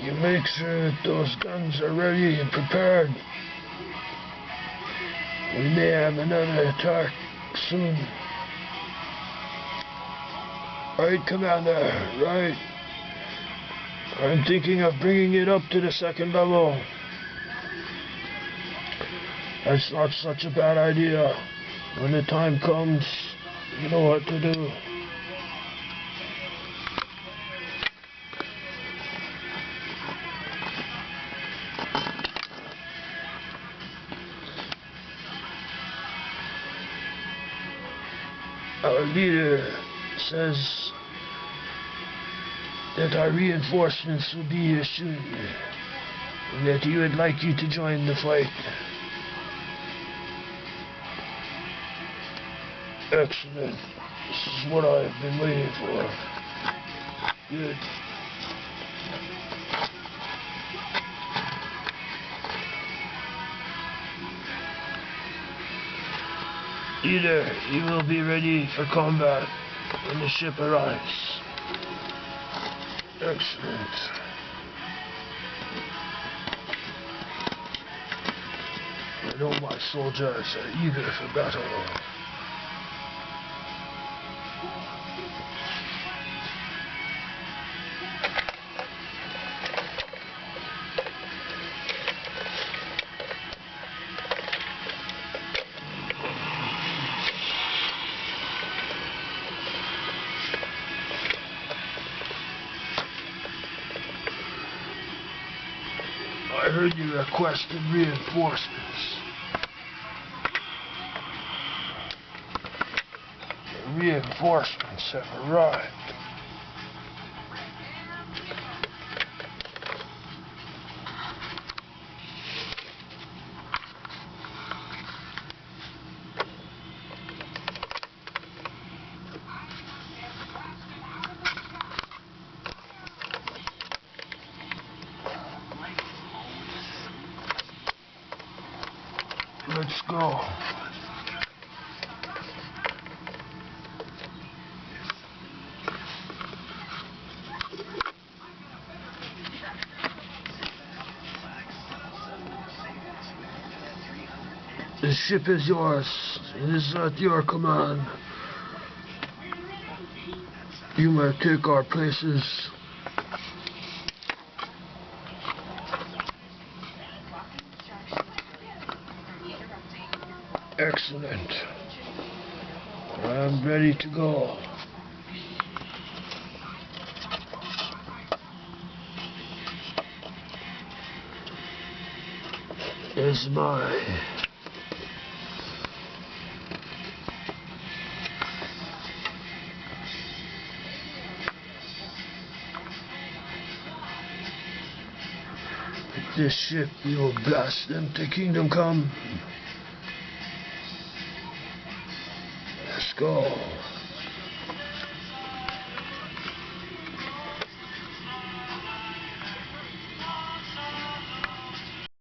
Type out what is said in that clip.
You make sure that those guns are ready and prepared. We may have another attack soon. Right, Commander, right. I'm thinking of bringing it up to the 2nd level. That's not such a bad idea. When the time comes, you know what to do. Our leader says that our reinforcements will be here soon, and that he would like you to join the fight. Excellent. This is what I've been waiting for. Good. Leader, you will be ready for combat when the ship arrives. Excellent. I know my soldiers are eager for battle. I heard you requested reinforcements. The reinforcements have arrived. Let's go. The ship is yours. It is at your command. You may take our places. Excellent. I'm ready to go. Is my this ship, we will blast them to Kingdom Come. Let's go.